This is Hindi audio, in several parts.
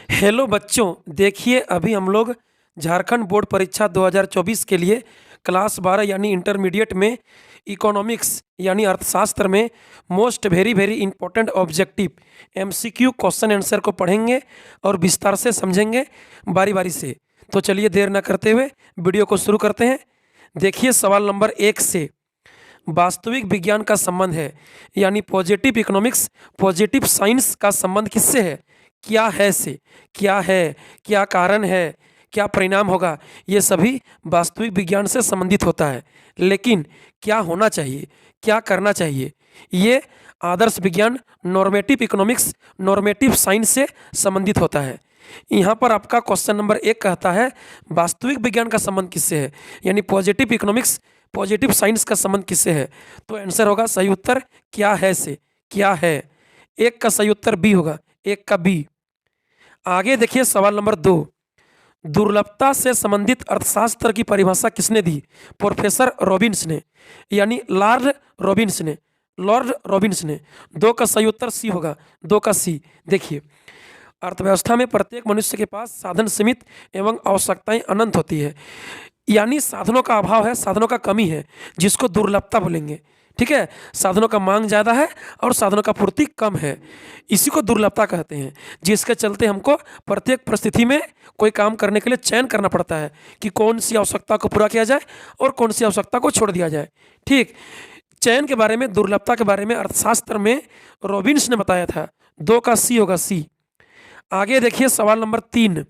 हेलो बच्चों, देखिए अभी हम लोग झारखंड बोर्ड परीक्षा 2024 के लिए क्लास 12 यानी इंटरमीडिएट में इकोनॉमिक्स यानी अर्थशास्त्र में most very very important objective MCQ question answer को पढ़ेंगे और विस्तार से समझेंगे बारी बारी से। तो चलिए देर न करते हुए वीडियो को शुरू करते हैं। देखिए सवाल नंबर 1 से वास्तविक विज्ञान का संबंध है यानी पॉजिटिव इकोनॉमिक्स पॉजिटिव साइंस का संबंध किससे है? क्या है से, क्या है, क्या कारण है, क्या परिणाम होगा, ये सभी वास्तविक विज्ञान से संबंधित होता है। लेकिन क्या होना चाहिए, क्या करना चाहिए, ये आदर्श विज्ञान नॉर्मेटिव इकोनॉमिक्स नॉर्मेटिव साइंस से संबंधित होता है। यहाँ पर आपका क्वेश्चन नंबर 1 कहता है वास्तविक विज्ञान का संबंध किससे है, यानी पॉजिटिव इकोनॉमिक्स पॉजिटिव साइंस का संबंध किससे है? तो आंसर होगा सही उत्तर क्या है से, क्या है। एक का सही उत्तर बी होगा, एक का बी। आगे देखिए सवाल नंबर 2, दुर्लभता से संबंधित अर्थशास्त्र की परिभाषा किसने दी? प्रोफेसर रॉबिन्स ने, यानी लॉर्ड रॉबिन्स ने। 2 का सही उत्तर सी होगा, 2 का सी। देखिए अर्थव्यवस्था में प्रत्येक मनुष्य के पास साधन सीमित एवं आवश्यकताएं अनंत होती है, यानी साधनों का अभाव है, साधनों का कमी है, जिसको दुर्लभता बोलेंगे। ठीक है, साधनों का मांग ज़्यादा है और साधनों का पूर्ति कम है, इसी को दुर्लभता कहते हैं। जिसके चलते हमको प्रत्येक परिस्थिति में कोई काम करने के लिए चयन करना पड़ता है कि कौन सी आवश्यकता को पूरा किया जाए और कौन सी आवश्यकता को छोड़ दिया जाए। ठीक, चयन के बारे में, दुर्लभता के बारे में अर्थशास्त्र में रॉबिन्स ने बताया था। 2 का सी होगा, सी। आगे देखिए सवाल नंबर 3,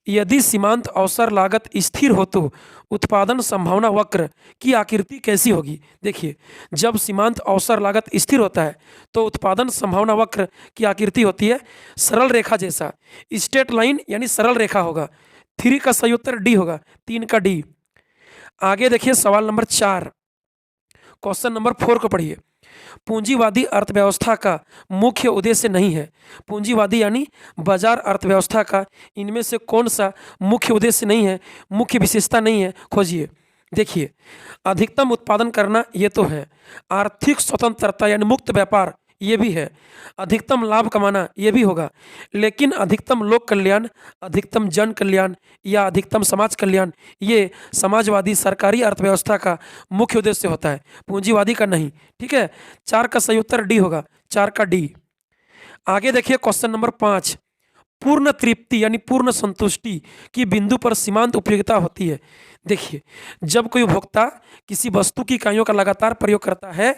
यदि सीमांत अवसर लागत स्थिर हो तो उत्पादन संभावना वक्र की आकृति कैसी होगी? देखिए जब सीमांत अवसर लागत स्थिर होता है तो उत्पादन संभावना वक्र की आकृति होती है सरल रेखा जैसा, स्ट्रेट लाइन यानी सरल रेखा होगा। 3 का सही उत्तर डी होगा, 3 का डी। आगे देखिए सवाल नंबर 4, क्वेश्चन नंबर 4 को पढ़िए। पूंजीवादी अर्थव्यवस्था का मुख्य उद्देश्य नहीं है, पूंजीवादी यानी बाजार अर्थव्यवस्था का इनमें से कौन सा मुख्य उद्देश्य नहीं है, मुख्य विशेषता नहीं है, खोजिए। देखिए अधिकतम उत्पादन करना ये तो है, आर्थिक स्वतंत्रता यानी मुक्त व्यापार ये भी है, अधिकतम लाभ कमाना ये भी होगा, लेकिन अधिकतम लोक कल्याण, अधिकतम जन कल्याण या अधिकतम समाज कल्याण ये समाजवादी सरकारी अर्थव्यवस्था का मुख्य उद्देश्य होता है, पूंजीवादी का नहीं। ठीक है, 4 का सही उत्तर डी होगा, 4 का डी। आगे देखिए क्वेश्चन नंबर 5, पूर्ण तृप्ति यानी पूर्ण संतुष्टि की बिंदु पर सीमांत उपयोगिता होती है। देखिए जब कोई उपभोक्ता किसी वस्तु की इकाइयों का लगातार प्रयोग करता है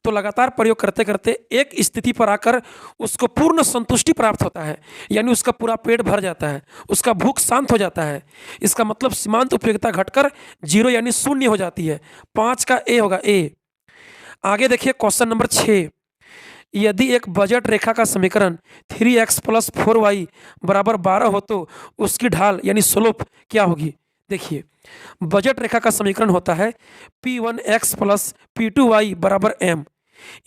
तो लगातार प्रयोग करते करते एक स्थिति पर आकर उसको पूर्ण संतुष्टि प्राप्त होता है, यानी उसका पूरा पेट भर जाता है, उसका भूख शांत हो जाता है। इसका मतलब सीमांत उपयोगिता घटकर 0 यानी शून्य हो जाती है। 5 का ए होगा, ए। आगे देखिए क्वेश्चन नंबर 6, यदि एक बजट रेखा का समीकरण 3x प्लस 4y बराबर 12 हो तो उसकी ढाल यानी स्लोप क्या होगी? देखिए बजट रेखा का समीकरण होता है P1x प्लस P2y बराबर m।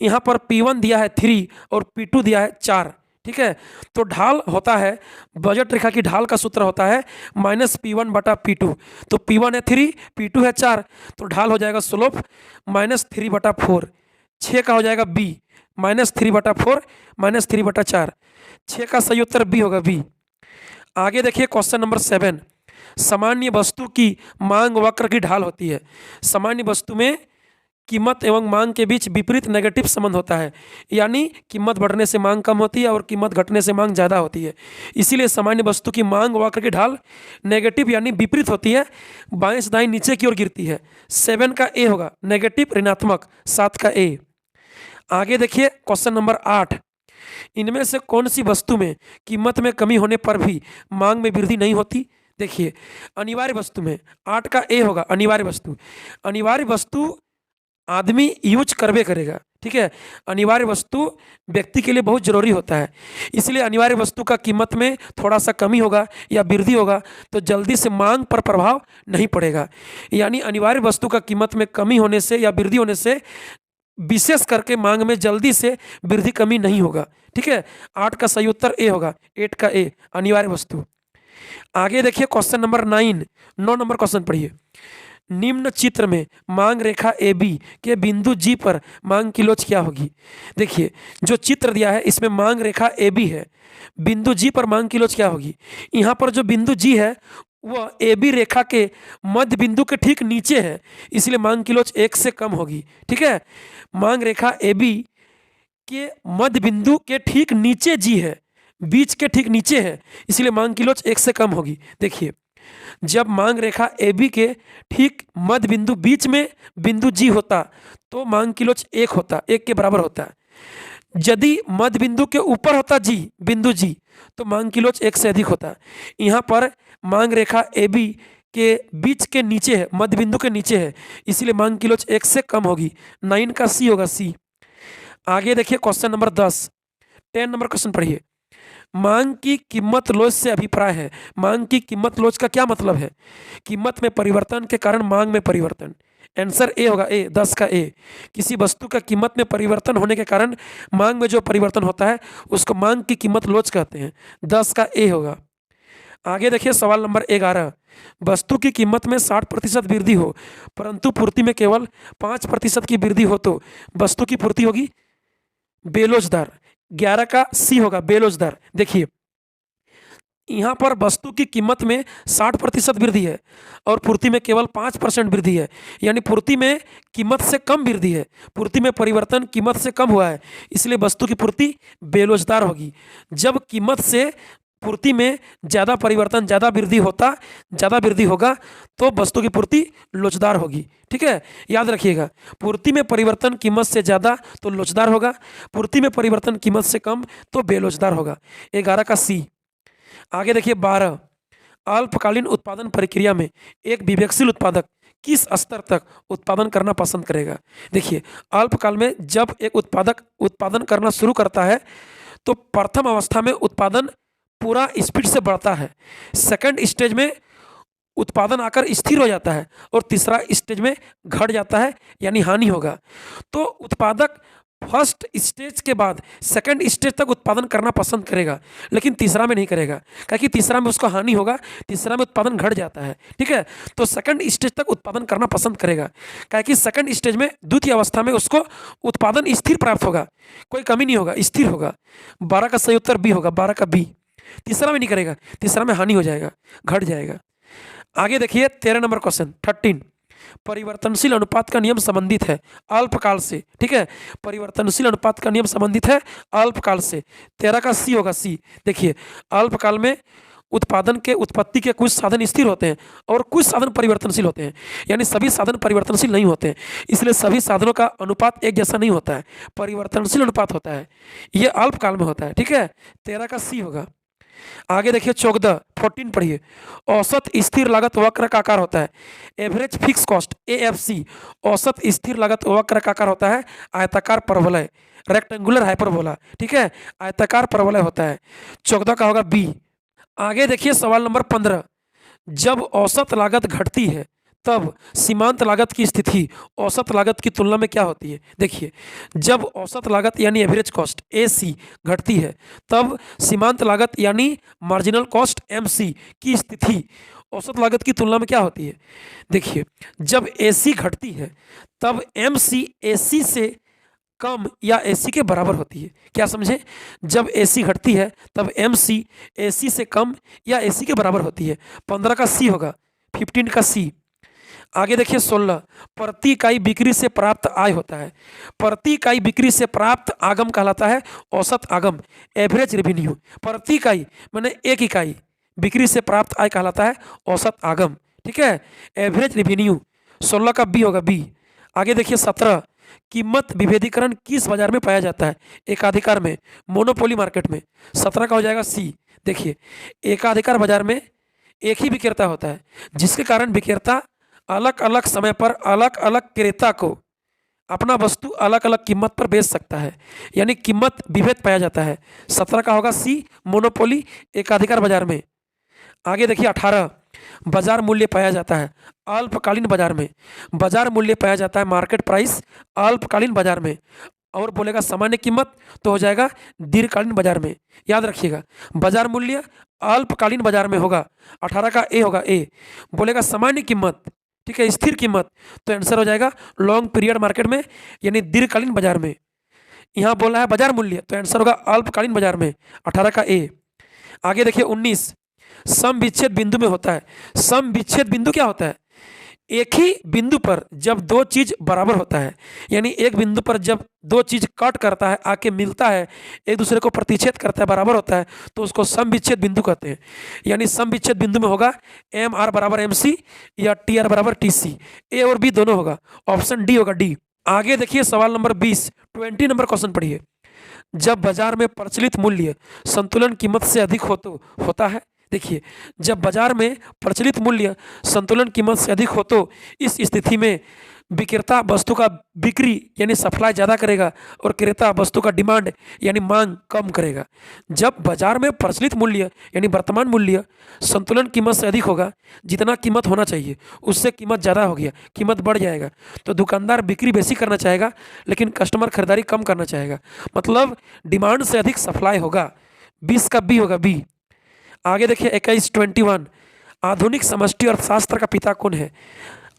यहाँ पर P1 दिया है 3 और P2 दिया है 4। ठीक है, तो ढाल होता है, बजट रेखा की ढाल का सूत्र होता है -P1 बटा P2। तो P1 है 3, P2 है 4, तो ढाल हो जाएगा स्लोप -3 बटा 4। 6 का हो जाएगा बी, -3 बटा 4 -3 बटा 4। 6 का सही उत्तर बी होगा, बी। आगे देखिए क्वेश्चन नंबर 7, सामान्य वस्तु की मांग वक्र की ढाल होती है। सामान्य वस्तु में कीमत एवं मांग के बीच विपरीत नेगेटिव संबंध होता है, यानी कीमत बढ़ने से मांग कम होती है और कीमत घटने से मांग ज़्यादा होती है। इसीलिए सामान्य वस्तु की मांग वक्र की ढाल नेगेटिव यानी विपरीत होती है, बाएं से दाएं नीचे की ओर गिरती है। 7 का ए होगा, नेगेटिव ऋणात्मक, 7 का ए। आगे देखिए क्वेश्चन नंबर 8, इनमें से कौन सी वस्तु में कीमत में कमी होने पर भी मांग में वृद्धि नहीं होती? देखिए अनिवार्य वस्तु में, 8 का ए होगा, अनिवार्य वस्तु। अनिवार्य वस्तु आदमी यूज करवे करेगा। ठीक है, अनिवार्य वस्तु व्यक्ति के लिए बहुत जरूरी होता है, इसलिए अनिवार्य वस्तु का कीमत में थोड़ा सा कमी होगा या वृद्धि होगा तो जल्दी से मांग पर प्रभाव नहीं पड़ेगा। यानी अनिवार्य वस्तु का कीमत में कमी होने से या वृद्धि होने से विशेष करके मांग में जल्दी से वृद्धि कमी नहीं होगा। ठीक है, 8 का सही उत्तर ए होगा, 8 का ए, अनिवार्य वस्तु। आगे देखिए क्वेश्चन नंबर 9, 9 नंबर क्वेश्चन पढ़िए। निम्न चित्र में मांग रेखा ए बी के बिंदु जी पर मांग की लोच क्या होगी। देखिए जो चित्र दिया है इसमें मांग रेखा ए बी है, बिंदु जी पर मांग की लोच क्या होगी। यहाँ पर जो बिंदु जी है वह ए बी रेखा के मध्य बिंदु के ठीक नीचे है, इसलिए मांग की लोच 1 से कम होगी। ठीक है, मांग रेखा ए बी के मध्य बिंदु के ठीक नीचे जी है, बीच के ठीक नीचे है, इसलिए मांग की लोच 1 से कम होगी। देखिए जब मांग रेखा ए बी के ठीक मध्य बिंदु बीच में बिंदु जी होता तो मांग की लोच 1 होता, 1 के बराबर होता। यदि मध्य बिंदु के ऊपर होता जी, बिंदु जी, तो मांग की लोच 1 से अधिक होता। यहाँ पर मांग रेखा ए बी के बीच के नीचे है, मध्य बिंदु के नीचे है, इसलिए मांग की लोच 1 से कम होगी। 9 का सी होगा, सी। आगे देखिए क्वेश्चन नंबर 10, 10 नंबर क्वेश्चन पढ़िए। मांग की कीमत लोच से अभिप्राय है। मांग की कीमत लोच का क्या मतलब है। कीमत में परिवर्तन के कारण मांग में परिवर्तन। आंसर ए होगा, ए, 10 का ए। किसी वस्तु का कीमत में परिवर्तन होने के कारण मांग में जो परिवर्तन होता है उसको मांग की कीमत लोच कहते हैं। 10 का ए होगा। आगे देखिए सवाल नंबर 11। वस्तु की कीमत में 60% वृद्धि हो परंतु पूर्ति में केवल 5% की वृद्धि हो तो वस्तु की पूर्ति होगी बेलोच दर। 11 का सी होगा, बेलोच दर। देखिए यहाँ पर वस्तु की कीमत में 60% वृद्धि है और पूर्ति में केवल 5% वृद्धि है, यानी पूर्ति में कीमत से कम वृद्धि है, पूर्ति में परिवर्तन कीमत से कम हुआ है, इसलिए वस्तु की पूर्ति बेलोचदार होगी। जब कीमत से पूर्ति में ज़्यादा परिवर्तन, ज़्यादा वृद्धि होगा तो वस्तु की पूर्ति लोचदार होगी। ठीक है, याद रखिएगा, पूर्ति में परिवर्तन कीमत से ज़्यादा तो लोचदार होगा, पूर्ति में परिवर्तन कीमत से कम तो बेलोचदार होगा। 11 का सी। आगे देखिए 12। अल्पकालीन उत्पादन प्रक्रिया में एक विवेकशील उत्पादक किस स्तर तक उत्पादन करना पसंद करेगा। देखिए अल्पकाल में जब एक उत्पादक उत्पादन करना शुरू करता है तो प्रथम अवस्था में उत्पादन पूरा स्पीड से बढ़ता है, सेकंड स्टेज में उत्पादन आकर स्थिर हो जाता है और तीसरा स्टेज में घट जाता है यानी हानि होगा। तो उत्पादक फर्स्ट स्टेज के बाद सेकंड स्टेज तक उत्पादन करना पसंद करेगा, लेकिन तीसरा में नहीं करेगा, क्योंकि तीसरा में उसको हानि होगा, तीसरा में उत्पादन घट जाता है। ठीक है, तो सेकंड स्टेज तक उत्पादन करना पसंद करेगा, क्योंकि सेकंड स्टेज में द्वितीय अवस्था में उसको उत्पादन स्थिर प्राप्त होगा, कोई कमी नहीं होगा, स्थिर होगा। 12 का सही उत्तर बी होगा, 12 का बी। तीसरा में नहीं करेगा, तीसरा में हानि हो जाएगा, घट जाएगा। आगे देखिए 13 नंबर क्वेश्चन 13। परिवर्तनशील अनुपात का नियम संबंधित है अल्पकाल से। ठीक है, परिवर्तनशील अनुपात का नियम संबंधित है अल्पकाल से। 13 का सी होगा, सी। देखिए अल्पकाल में उत्पादन के उत्पत्ति के कुछ साधन स्थिर होते हैं और कुछ साधन परिवर्तनशील होते हैं, यानी सभी साधन परिवर्तनशील नहीं होते हैं, इसलिए सभी साधनों का अनुपात एक जैसा नहीं होता है, परिवर्तनशील अनुपात होता है, ये अल्पकाल में होता है। ठीक है, 13 का सी होगा। आगे देखिए 14 पढ़िए। औसत स्थिर लागत वक्र का आकार होता है एवरेज फिक्स कॉस्ट AFC। औसत स्थिर लागत वक्र का आकार होता है आयताकार परवलय, रेक्टेंगुलर हाइपरबोला। ठीक है, आयताकार परवलय होता है। 14 का होगा बी। आगे देखिए सवाल नंबर 15। जब औसत लागत घटती है तब सीमांत लागत की स्थिति औसत लागत की तुलना में क्या होती है। देखिए जब औसत लागत यानी एवरेज कॉस्ट AC घटती है तब सीमांत लागत यानी मार्जिनल कॉस्ट MC की स्थिति औसत लागत की तुलना में क्या होती है। देखिए जब AC घटती है तब MC AC से कम या AC के बराबर होती है। क्या समझे, जब AC घटती है तब MC AC से कम या AC के बराबर होती है। 15 का सी होगा, 15 का सी। आगे देखिए 16। प्रति इकाई बिक्री से प्राप्त आय होता है, प्रति इकाई बिक्री से प्राप्त आगम कहलाता है औसत आगम, एवरेज रेवेन्यू। प्रति इकाई मैंने एक इकाई बिक्री से प्राप्त आय कहलाता है औसत आगम। ठीक है, एवरेज रेवेन्यू। 16 का बी होगा, बी। आगे देखिए 17। कीमत विभेदीकरण किस बाजार में पाया जाता है। एकाधिकार में, मोनोपोली मार्केट में। 17 का हो जाएगा सी। देखिए एकाधिकार बाजार में एक ही विक्रेता होता है, जिसके कारण विक्रेता अलग अलग समय पर अलग अलग क्रेता को अपना वस्तु अलग अलग कीमत पर बेच सकता है, यानी कीमत विभेद पाया जाता है। 17 का होगा सी, मोनोपोली एकाधिकार बाजार में। आगे देखिए 18। बाजार मूल्य पाया जाता है अल्पकालीन बाजार में, बाजार मूल्य पाया जाता है मार्केट प्राइस अल्पकालीन बाजार में, और बोलेगा सामान्य कीमत तो हो जाएगा दीर्घकालीन बाजार में। याद रखिएगा बाजार मूल्य अल्पकालीन बाजार में होगा, 18 का ए होगा, ए। बोलेगा सामान्य कीमत ठीक है, स्थिर कीमत, तो आंसर हो जाएगा लॉन्ग पीरियड मार्केट में, यानी दीर्घकालीन बाजार में। यहाँ बोला है बाजार मूल्य, तो आंसर होगा अल्पकालीन बाजार में, 18 का ए। आगे देखिए 19, सम विच्छेद बिंदु में होता है। सम विच्छेद बिंदु क्या होता है? एक ही बिंदु पर जब दो चीज बराबर होता है, यानी एक बिंदु पर जब दो चीज कट करता है, आके मिलता है, एक दूसरे को प्रतिच्छेद करता है, बराबर होता है, तो उसको सम विच्छेद बिंदु कहते हैं। यानी सम विच्छेद बिंदु में होगा एम आर बराबर एम सी या टी आर बराबर टी सी, ए और बी दोनों होगा, ऑप्शन डी होगा, डी। आगे देखिए सवाल नंबर 20, 20 नंबर क्वेश्चन पढ़िए। जब बाजार में प्रचलित मूल्य संतुलन कीमत से अधिक हो तो होता है। देखिए, जब बाजार में प्रचलित मूल्य संतुलन कीमत से अधिक हो तो इस स्थिति में विक्रेता वस्तु का बिक्री यानी सप्लाई ज़्यादा करेगा और क्रेता वस्तु का डिमांड यानी मांग कम करेगा। जब बाजार में प्रचलित मूल्य यानी वर्तमान मूल्य संतुलन कीमत से अधिक होगा, जितना कीमत होना चाहिए उससे कीमत ज़्यादा हो गया, कीमत बढ़ जाएगा, तो दुकानदार बिक्री बेसी करना चाहेगा लेकिन कस्टमर खरीदारी कम करना चाहेगा, मतलब डिमांड से अधिक सप्लाई होगा। 20 का बी होगा, बी। आगे देखिए 21, 21, आधुनिक समष्टि अर्थशास्त्र का पिता कौन है?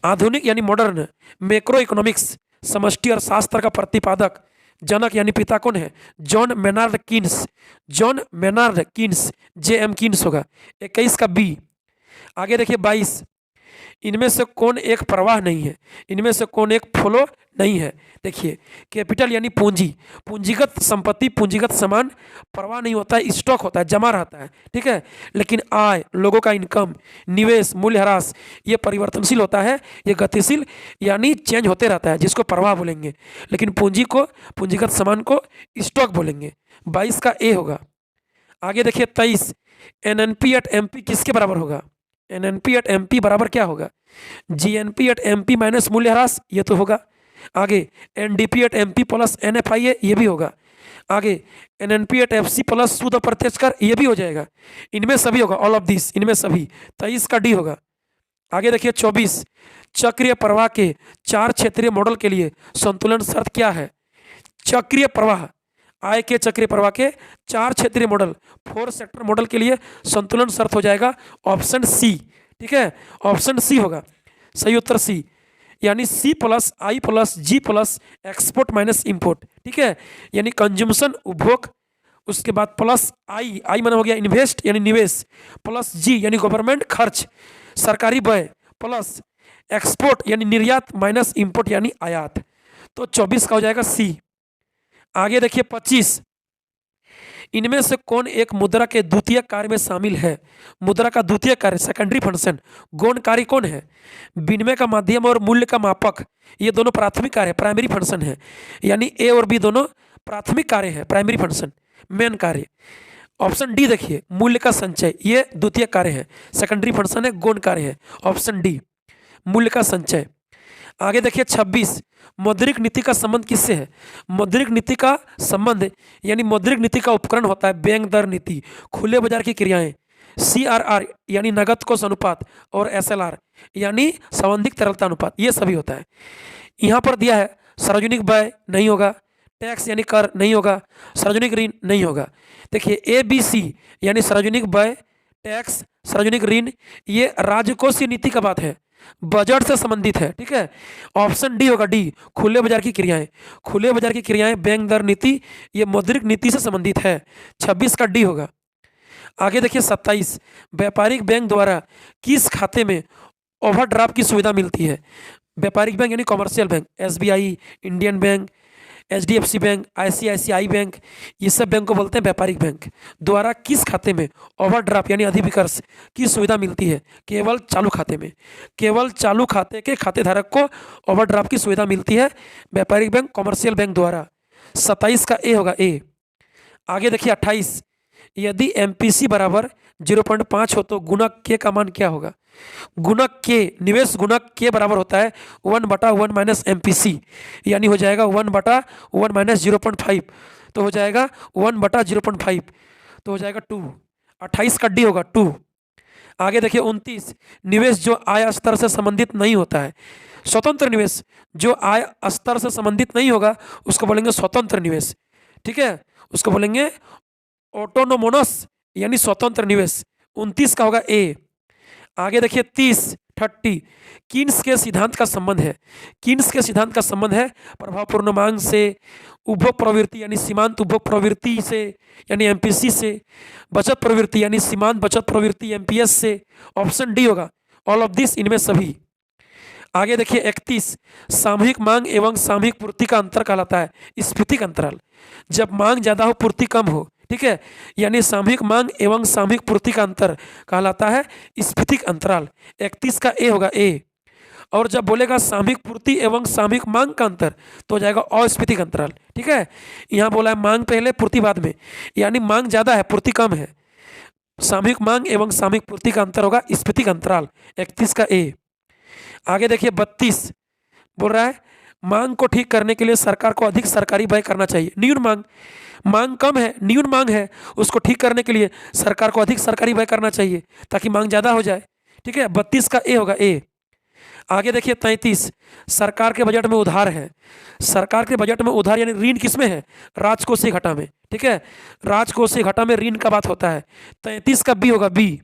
आधुनिक यानी मॉडर्न मैक्रो इकोनॉमिक्स समष्टि अर्थशास्त्र का प्रतिपादक जनक यानी पिता कौन है? John Maynard Keynes, John Maynard Keynes, J M Keynes होगा, 21 का बी। आगे देखिए 22, इनमें से कौन एक प्रवाह नहीं है? इनमें से कौन एक फ्लो नहीं है? देखिए, कैपिटल यानी पूंजी, पूंजीगत संपत्ति, पूंजीगत सामान प्रवाह नहीं होता है, स्टॉक होता है, जमा रहता है, ठीक है। लेकिन आय, लोगों का इनकम, निवेश, मूल्यह्रास, ये परिवर्तनशील होता है, ये गतिशील यानी चेंज होते रहता है, जिसको प्रवाह बोलेंगे। लेकिन पूंजी को, पूंजीगत सामान को स्टॉक बोलेंगे। 22 का ए होगा। आगे देखिए 23, एनएनपी एट एमपी किसके बराबर होगा? एनएनपी एट एमपी बराबर क्या होगा? जीएनपी एट एमपी माइनस मूल्यह्रास, ये तो होगा। आगे NDP at MP plus NFIA, ये भी होगा। आगे एनएनपी एट एफसी प्लस सूद और प्रत्यक्ष कर, ये भी हो जाएगा। इनमें सभी होगा, ऑल ऑफ दिस, इनमें सभी। 23 का डी होगा। आगे देखिए 24, चक्रीय प्रवाह के 4 क्षेत्रीय मॉडल के लिए संतुलन शर्त क्या है? चक्रीय प्रवाह, आय के चक्रीय प्रवाह के 4 क्षेत्रीय मॉडल, 4 सेक्टर मॉडल के लिए संतुलन शर्त हो जाएगा ऑप्शन सी, ठीक है, ऑप्शन सी होगा सही उत्तर, सी। यानी सी प्लस आई प्लस जी प्लस एक्सपोर्ट माइनस इंपोर्ट, ठीक है, यानी कंज्यूमशन उपभोग, उसके बाद प्लस आई, आई माना हो गया इन्वेस्ट यानी निवेश, प्लस जी यानी गवर्नमेंट खर्च, सरकारी व्यय, प्लस एक्सपोर्ट यानी निर्यात माइनस इंपोर्ट यानी आयात। तो 24 का हो जाएगा सी। आगे देखिए 25, इनमें से कौन एक मुद्रा के द्वितीय कार्य में शामिल है? मुद्रा का द्वितीय कार्य सेकेंडरी फंक्शन, गौण कार्य कौन है? विनिमय का माध्यम और मूल्य का मापक, ये दोनों प्राथमिक कार्य है, प्राइमरी फंक्शन है। यानी ए और बी दोनों प्राथमिक कार्य है, प्राइमरी फंक्शन, मेन कार्य। ऑप्शन डी देखिए, मूल्य का संचय, ये द्वितीय कार्य है, सेकेंडरी फंक्शन है, गौण कार्य है, ऑप्शन डी, मूल्य का संचय। आगे देखिए 26, मौद्रिक नीति का संबंध किससे है? मौद्रिक नीति का संबंध यानी मौद्रिक नीति का उपकरण होता है बैंक दर नीति, खुले बाजार की क्रियाएं, सीआरआर यानी नगद कोष अनुपात, और एसएलआर यानी संबंधित तरलता अनुपात, ये सभी होता है। यहाँ पर दिया है सार्वजनिक व्यय नहीं होगा, टैक्स यानी कर नहीं होगा, सार्वजनिक ऋण नहीं होगा। देखिए ए बी सी यानी सार्वजनिक व्यय, टैक्स, सार्वजनिक ऋण, ये राजकोषीय नीति का बात है, बजट से संबंधित है, ठीक है। ऑप्शन डी होगा, डी, खुले बाजार की क्रियाएं, खुले बाजार की क्रियाएं, बैंक दर नीति, ये मौद्रिक नीति से संबंधित है, 26 का डी होगा। आगे देखिए 27, व्यापारिक बैंक द्वारा किस खाते में ओवरड्राफ्ट की सुविधा मिलती है? व्यापारिक बैंक यानी commercial bank, SBI, Indian bank, HDFC bank, ICICI bank, ये सब बैंक को बोलते हैं व्यापारिक बैंक। द्वारा किस खाते में ओवरड्राफ्ट यानी अधिविकर्ष की सुविधा मिलती है? केवल चालू खाते में, केवल चालू खाते के खाते धारक को ओवरड्राफ्ट की सुविधा मिलती है व्यापारिक बैंक, कॉमर्शियल बैंक द्वारा। 27 का ए होगा, ए। आगे देखिए 28, यदि एमपीसी बराबर 0.5 हो तो गुणक के का मान क्या होगा? गुणक के, निवेश गुणक के बराबर होता है 1/1 माइनस एमपीसी, यानी हो जाएगा 1/1 माइनस 0.5, तो हो जाएगा 1/0.5, तो हो जाएगा 2। 28 का डी होगा 2। आगे देखिए 29, निवेश जो आय स्तर से संबंधित नहीं होता है, स्वतंत्र निवेश जो आय स्तर से संबंधित नहीं होगा उसको बोलेंगे स्वतंत्र निवेश, ठीक है, उसको बोलेंगे ऑटोनोमोनस यानी स्वतंत्र निवेश। 29 का होगा ए। आगे देखिए 30 कीन्स के सिद्धांत का संबंध है। कीन्स के सिद्धांत का संबंध है प्रभावपूर्ण मांग से, उपभोग प्रवृत्ति यानी सीमांत उपभोग प्रवृत्ति से यानी एमपीसी से, बचत प्रवृत्ति यानी सीमांत बचत प्रवृत्ति एमपीएस से। ऑप्शन डी होगा ऑल ऑफ दिस, इनमें सभी। आगे देखिए 31 सामूहिक मांग एवं सामूहिक पूर्ति का अंतर कहलाता है स्फीतिक अंतराल। जब मांग ज्यादा हो पूर्ति कम हो, ठीक है, यानी सामूहिक मांग एवं सामूहिक पूर्ति का अंतर कहलाता है स्फीतिक अंतराल। 31 का ए होगा ए। और जब बोलेगा सामूहिक पूर्ति एवं सामूहिक मांग का अंतर तो हो जाएगा अस्फीतिक अंतराल। ठीक है, यहाँ बोला है मांग पहले पूर्ति बाद में, यानी मांग ज्यादा है पूर्ति कम है। सामूहिक मांग एवं सामूहिक पूर्ति का अंतर होगा स्फीतिक अंतराल। 31 का ए। आगे देखिए 32 बोल रहा है मांग को ठीक करने के लिए सरकार को अधिक सरकारी व्यय करना चाहिए। न्यून मांग, मांग कम है, न्यून मांग है, उसको ठीक करने के लिए सरकार को अधिक सरकारी व्यय करना चाहिए ताकि मांग ज्यादा हो जाए। ठीक है, 32 का ए होगा ए। आगे देखिए 33 सरकार के बजट में उधार है। सरकार के बजट में उधार यानी ऋण किसमें है? राजकोषीय घटा में। ठीक है, राजकोषीय घटा में ऋण का बात होता है। 33 का बी होगा बी।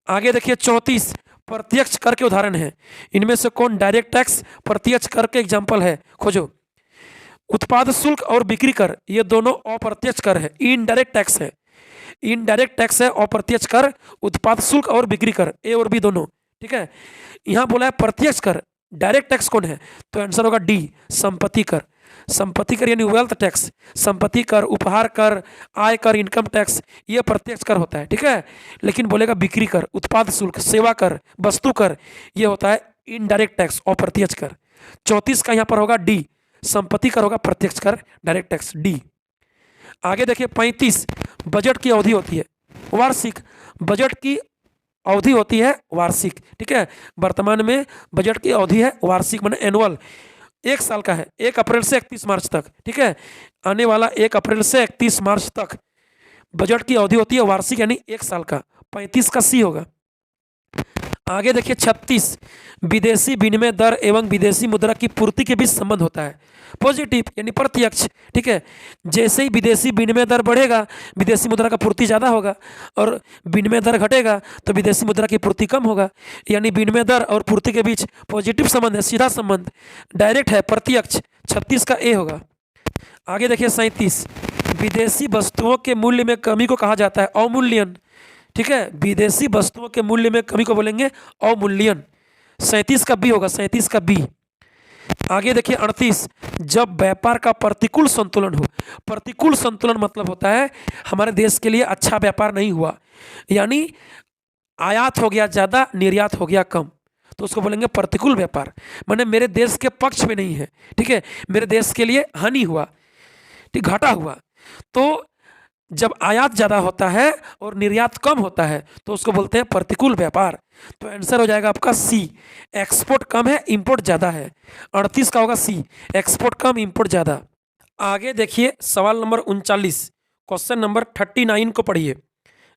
आगे देखिए 34 प्रत्यक्ष कर के उदाहरण है। इनमें से कौन डायरेक्ट टैक्स प्रत्यक्ष कर के एग्जाम्पल है? खोजो। उत्पाद शुल्क और बिक्री कर ये दोनों अप्रत्यक्ष कर है, इनडायरेक्ट टैक्स है। इनडायरेक्ट टैक्स है अप्रत्यक्ष कर, उत्पाद शुल्क और बिक्री कर, ए और बी दोनों। ठीक है, यहां बोला है प्रत्यक्ष कर, डायरेक्ट टैक्स कौन है? तो आंसर होगा डी संपत्ति कर। संपत्ति कर यानी वेल्थ टैक्स, संपत्ति कर, उपहार कर, आय कर, इनकम टैक्स, ये प्रत्यक्ष कर होता है। ठीक है, लेकिन बोलेगा बिक्री कर, उत्पाद शुल्क, सेवा कर, वस्तु कर, ये होता है इनडायरेक्ट टैक्स अप्रत्यक्ष कर। 34 का यहाँ पर होगा डी संपत्ति कर होगा प्रत्यक्ष कर, डायरेक्ट टैक्स डी। आगे देखिए 35 बजट की अवधि होती है वार्षिक। बजट की अवधि होती है वार्षिक। ठीक है, वर्तमान में बजट की अवधि है वार्षिक माने एनुअल, 1 साल का है, 1 अप्रैल से 31 मार्च तक। ठीक है, आने वाला 1 अप्रैल से 31 मार्च तक बजट की अवधि होती है वार्षिक यानी 1 साल का। 35 का सी होगा। आगे देखिए 36 विदेशी विनिमय दर एवं विदेशी मुद्रा की पूर्ति के बीच संबंध होता है पॉजिटिव यानी प्रत्यक्ष। ठीक है, जैसे ही विदेशी विनिमय दर बढ़ेगा विदेशी मुद्रा का पूर्ति ज़्यादा होगा, और विनिमय दर घटेगा तो विदेशी मुद्रा की पूर्ति कम होगा, यानी विनिमय दर और पूर्ति के बीच पॉजिटिव संबंध है, सीधा संबंध, डायरेक्ट है, प्रत्यक्ष। 36 का ए होगा। आगे देखिए 37 विदेशी वस्तुओं के मूल्य में कमी को कहा जाता है अवमूल्यन। ठीक है, विदेशी वस्तुओं के मूल्य में कमी को बोलेंगे अवमूल्यन। 37 का बी होगा, 37 का बी। आगे देखिए 38 जब व्यापार का प्रतिकूल संतुलन हो। प्रतिकूल संतुलन मतलब होता है हमारे देश के लिए अच्छा व्यापार नहीं हुआ, यानी आयात हो गया ज़्यादा, निर्यात हो गया कम, तो उसको बोलेंगे प्रतिकूल व्यापार, माने मेरे देश के पक्ष में नहीं है। ठीक है, मेरे देश के लिए हानि हुआ, ठीक, घाटा हुआ। तो जब आयात ज़्यादा होता है और निर्यात कम होता है तो उसको बोलते हैं प्रतिकूल व्यापार। तो आंसर हो जाएगा आपका सी, एक्सपोर्ट कम है इंपोर्ट ज़्यादा है। 38 का होगा सी, एक्सपोर्ट कम इंपोर्ट ज़्यादा। आगे देखिए सवाल नंबर 39 क्वेश्चन नंबर 39 को पढ़िए।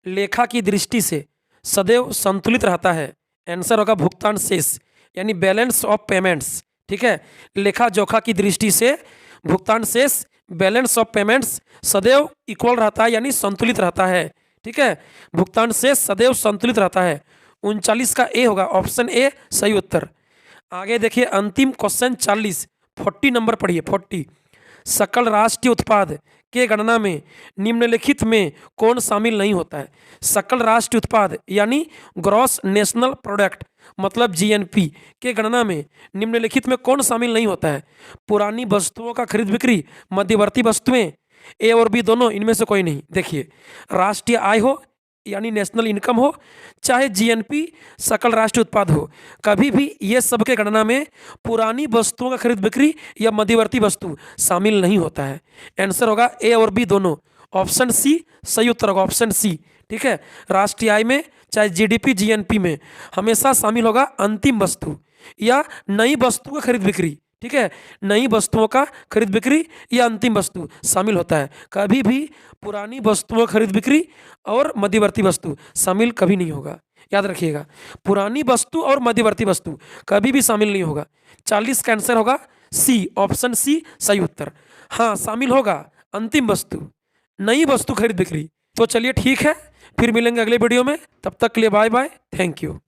लेखा की दृष्टि से सदैव संतुलित रहता है, आंसर होगा भुगतान शेष यानी बैलेंस ऑफ पेमेंट्स। ठीक है, लेखा जोखा की दृष्टि से भुगतान शेष बैलेंस ऑफ पेमेंट्स सदैव इक्वल रहता है यानी संतुलित रहता है। ठीक है, भुगतान शेष सदैव संतुलित रहता है। 39 का ए होगा, ऑप्शन ए सही उत्तर। आगे देखिए अंतिम क्वेश्चन 40 नंबर पढ़िए। 40 सकल राष्ट्रीय उत्पाद के गणना में निम्नलिखित में कौन शामिल नहीं होता है? सकल राष्ट्रीय उत्पाद यानी ग्रॉस नेशनल प्रोडक्ट मतलब जीएनपी के गणना में निम्नलिखित में कौन शामिल नहीं होता है? पुरानी वस्तुओं का खरीद बिक्री, मध्यवर्ती वस्तुएं, ए और बी दोनों, इनमें से कोई नहीं। देखिए राष्ट्रीय आय हो यानी नेशनल इनकम हो, चाहे जीएनपी सकल राष्ट्रीय उत्पाद हो, कभी भी ये सब के गणना में पुरानी वस्तुओं का खरीद बिक्री या मध्यवर्ती वस्तु शामिल नहीं होता है। आंसर होगा ए और बी दोनों, ऑप्शन सी सही उत्तर होगा, ऑप्शन सी। ठीक है, राष्ट्रीय आय में चाहे जीडीपी जीएनपी में हमेशा शामिल होगा अंतिम वस्तु या नई वस्तु का खरीद बिक्री। ठीक है, नई वस्तुओं का खरीद बिक्री या अंतिम वस्तु शामिल होता है, कभी भी पुरानी वस्तुओं का खरीद बिक्री और मध्यवर्ती वस्तु शामिल कभी नहीं होगा। याद रखिएगा, पुरानी वस्तु और मध्यवर्ती वस्तु कभी भी शामिल नहीं होगा। 40 का आंसर होगा सी, ऑप्शन सी सही उत्तर। हाँ, शामिल होगा अंतिम वस्तु, नई वस्तु खरीद बिक्री। तो चलिए ठीक है, फिर मिलेंगे अगले वीडियो में, तब तक के लिए बाय बाय, थैंक यू।